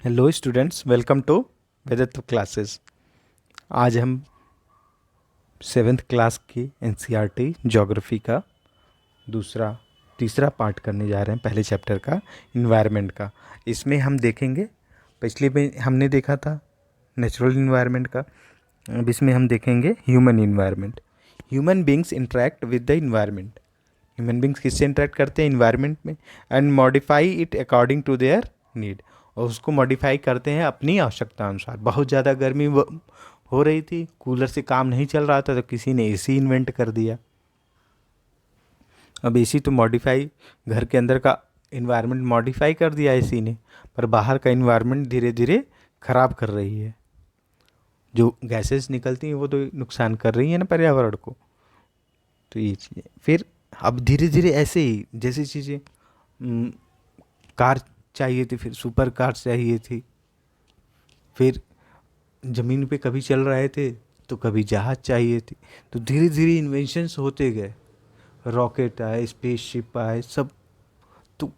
Hello students, welcome to Vedatva classes. आज हम seventh class की एनसीईआरटी ज्योग्राफी का तीसरा पार्ट करने जा रहे हैं, पहले चैप्टर का इन्वायरमेंट का। इसमें हम देखेंगे, पिछले में हमने देखा था नेचुरल इन्वायरमेंट का, अब इसमें हम देखेंगे human environment. Human beings interact with the environment. Human beings किससे इंटरेक्ट करते हैं? इन्वायरमेंट में। And modify it according to their need, और उसको मॉडिफाई करते हैं अपनी आवश्यकता अनुसार। बहुत ज़्यादा गर्मी हो रही थी, कूलर से काम नहीं चल रहा था, तो किसी ने एसी इन्वेंट कर दिया। अब एसी तो मॉडिफाई, घर के अंदर का इन्वायरमेंट मॉडिफाई कर दिया एसी ने, पर बाहर का इन्वायरमेंट धीरे धीरे ख़राब कर रही है। जो गैसेस निकलती हैं वो तो नुकसान कर रही है ना पर्यावरण को। तो ये चीज़ें फिर अब धीरे धीरे ऐसे ही जैसी चीज़ें, कार चाहिए थी, फिर सुपर कार चाहिए थी, फिर ज़मीन पे कभी चल रहे थे तो कभी जहाज़ चाहिए थी। तो धीरे धीरे इन्वेंशंस होते गए, रॉकेट आए, स्पेसशिप आए, सब। तो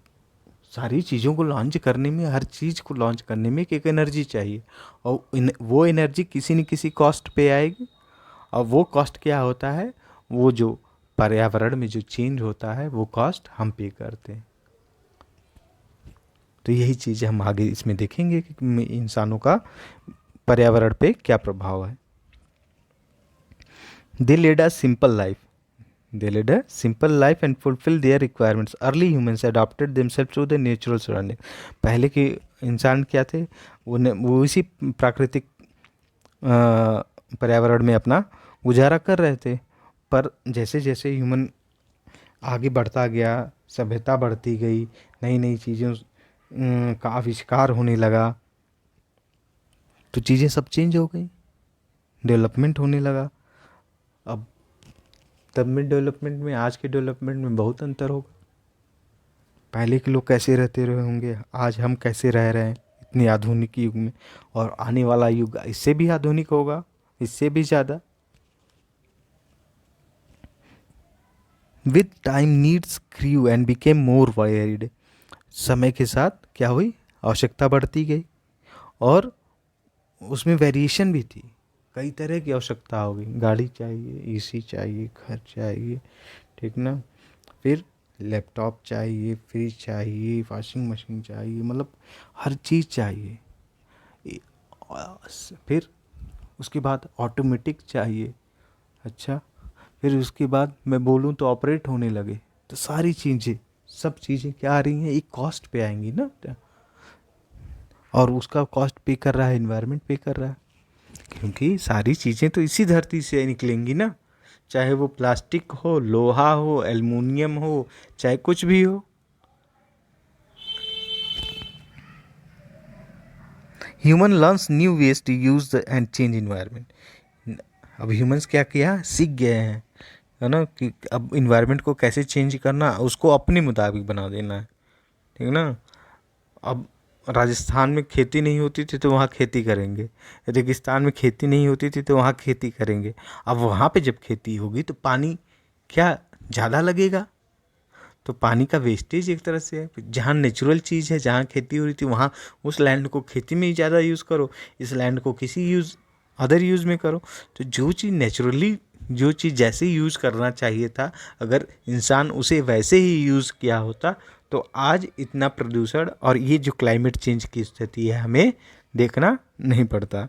सारी चीज़ों को लॉन्च करने में, हर चीज़ को लॉन्च करने में एक एनर्जी चाहिए, और वो एनर्जी किसी न किसी कॉस्ट पे आएगी। और वो कॉस्ट क्या होता है? वो जो पर्यावरण में जो चेंज होता है वो कॉस्ट हम पे करते हैं। तो यही चीज़ हम आगे इसमें देखेंगे कि इंसानों का पर्यावरण पे क्या प्रभाव है। They led a simple life, they led a simple life and fulfilled their requirements. Early humans adapted themselves to the natural surrounding. पहले के इंसान क्या थे? वो इसी प्राकृतिक पर्यावरण में अपना गुजारा कर रहे थे। पर जैसे जैसे ह्यूमन आगे बढ़ता गया, सभ्यता बढ़ती गई, नई नई चीज़ों का आविष्कार होने लगा, तो चीज़ें सब चेंज हो गई, डेवलपमेंट होने लगा। अब तब में डेवलपमेंट में, आज के डेवलपमेंट में बहुत अंतर होगा। पहले के लोग कैसे रहते रहे होंगे, आज हम कैसे रह रहे हैं इतनी आधुनिक युग में, और आने वाला युग इससे भी आधुनिक होगा, इससे भी ज़्यादा। With time needs grew and became more varied. समय के साथ क्या हुई? आवश्यकता बढ़ती गई, और उसमें वेरिएशन भी थी। कई तरह की आवश्यकता होगी, गाड़ी चाहिए, एसी चाहिए, घर चाहिए, ठीक ना, फिर लैपटॉप चाहिए, फ्रिज चाहिए, वॉशिंग मशीन चाहिए, मतलब हर चीज़ चाहिए। ए- फिर उसके बाद ऑटोमेटिक चाहिए। अच्छा, फिर उसके बाद मैं बोलूँ तो ऑपरेट होने लगे। तो सारी चीज़ें, सब चीज़ें क्या आ रही हैं? एक कॉस्ट पे आएंगी ना, और उसका कॉस्ट पे कर रहा है इन्वायरमेंट, पे कर रहा है, क्योंकि सारी चीज़ें तो इसी धरती से निकलेंगी ना। चाहे वो प्लास्टिक हो, लोहा हो, एल्युमिनियम हो, चाहे कुछ भी हो। Human learns new ways to use and change environment. अब ह्यूमंस क्या किया? सीख गए हैं, है ना, कि अब इन्वायरमेंट को कैसे चेंज करना, उसको अपने मुताबिक बना देना है, ठीक ना। अब राजस्थान में खेती नहीं होती थी तो वहाँ खेती करेंगे, रेगिस्तान में खेती नहीं होती थी तो वहाँ खेती करेंगे। अब वहाँ पे जब खेती होगी तो पानी क्या ज़्यादा लगेगा? तो पानी का वेस्टेज एक तरह से है। जहाँ नेचुरल चीज़ है, जहाँ खेती हो रही थी, वहाँ उस लैंड को खेती में ही ज़्यादा यूज़ करो, इस लैंड को किसी अदर यूज़ में करो। तो जो चीज़ नेचुरली, जो चीज़ जैसे यूज़ करना चाहिए था, अगर इंसान उसे वैसे ही यूज़ किया होता तो आज इतना प्रदूषण और ये जो क्लाइमेट चेंज की स्थिति है हमें देखना नहीं पड़ता।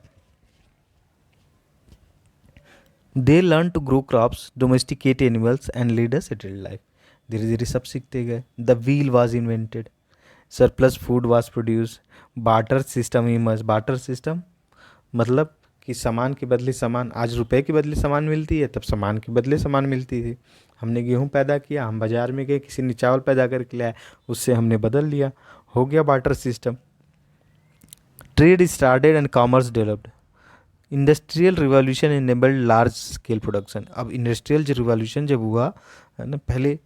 They learn to grow crops, domesticate animals and lead a settled life. धीरे धीरे सब सीखते गए। The wheel was invented, surplus food was produce, barter system emerge. Barter system मतलब कि सामान के बदले सामान, आज रुपए के बदले सामान मिलती है, तब सामान के बदले सामान मिलती थी। हमने गेहूं पैदा किया, हम बाजार में गए, किसी ने चावल पैदा करके लाया, उससे हमने बदल लिया, हो गया barter system. Trade started and commerce developed. Industrial revolution enabled large scale production. अब इंडस्ट्रियल जो रिवॉल्यूशन जब हुआ, है ना, पहले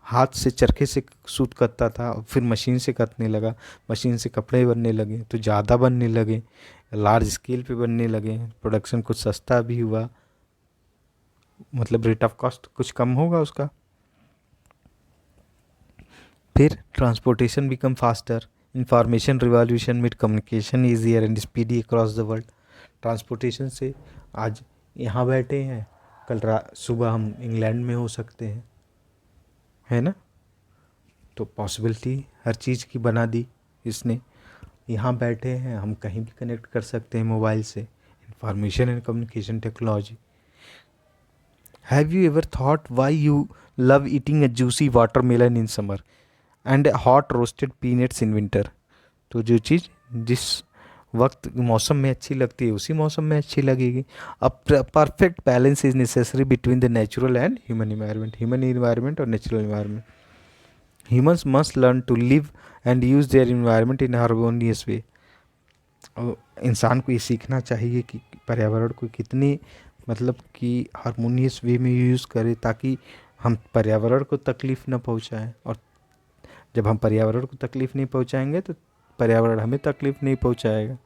हाथ से चरखे से सूत कतता था, फिर मशीन से कतने लगा, मशीन से कपड़े बनने लगे तो ज़्यादा बनने लगे, लार्ज स्केल पे बनने लगे, प्रोडक्शन कुछ सस्ता भी हुआ, मतलब रेट ऑफ कॉस्ट कुछ कम होगा उसका। फिर transportation become faster, information revolution made communication easier and speedy across the world. Transportation से आज यहाँ बैठे हैं, कल सुबह हम इंग्लैंड में हो सकते हैं, है ना। तो पॉसिबिलिटी हर चीज़ की बना दी इसने। यहाँ बैठे हैं, हम कहीं भी कनेक्ट कर सकते हैं मोबाइल से। Information and communication technology. Have you ever thought why you love eating a juicy watermelon in summer and hot roasted peanuts in winter? तो जो चीज़ जिस वक्त मौसम में अच्छी लगती है उसी मौसम में अच्छी लगेगी। अब perfect balance is necessary between the natural and human environment और natural environment. Humans must learn to live and use their environment in harmonious way. इंसान को ये सीखना चाहिए कि पर्यावरण को कितनी मतलब कि हारमोनियस वे में यूज़ करें, ताकि हम पर्यावरण को तकलीफ़ न पहुंचाएं। और जब हम पर्यावरण को तकलीफ़ नहीं पहुंचाएंगे तो पर्यावरण हमें तकलीफ़ नहीं पहुंचाएगा।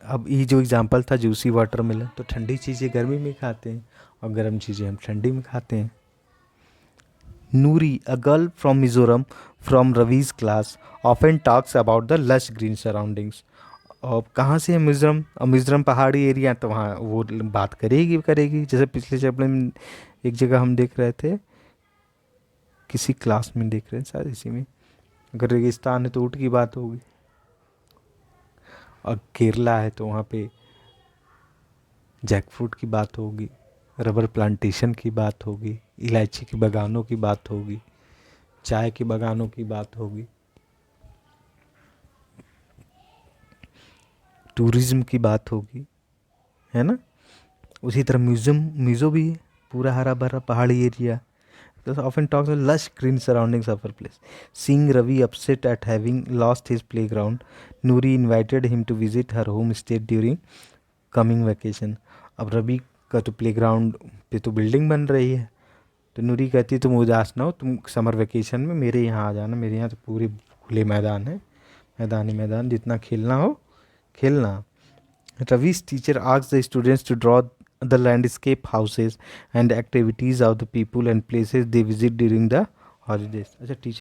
अब ये जो एग्जांपल था जूसी वाटरमेलन, तो ठंडी चीज़ें गर्मी में खाते हैं और गर्म चीज़ें हम ठंडी में खाते हैं। Noori, a girl from Mizoram from Ravi's class, often talks about the lush green surroundings. और कहाँ से है मिजोरम? और मिजोरम पहाड़ी एरिया, तो वहाँ वो बात करेगी। जैसे पिछले चैप्टर में एक जगह हम देख रहे थे, किसी क्लास में देख रहे हैं शायद इसी में, अगर रेगिस्तान है तो ऊँट की बात होगी, और केरला है तो वहाँ पे जैकफ्रूट की बात होगी, रबर प्लांटेशन की बात होगी, इलायची के बागानों की बात होगी, चाय के बागानों की बात होगी, टूरिज्म की बात होगी, है ना। उसी तरह म्यूज़ो भी है, पूरा हरा भरा पहाड़ी एरिया। तो often talks about lush green surroundings of her place. Seeing Ravi upset at having lost his playground, Nuri invited him to visit her home state during coming vacation. अब रवि का तो प्लेग्राउंड पे तो बिल्डिंग बन रही है, तो नूरी कहती है तुम उदास ना हो, तुम समर वेकेशन में मेरे यहाँ आ जाना, मेरे यहाँ तो पूरे खुले मैदान है, मैदान ही मैदान, जितना खेलना हो खेलना। Ravi's teacher asked the students to draw the landscape, houses and activities of the people and places they visit during the holidays. अच्छा टीचर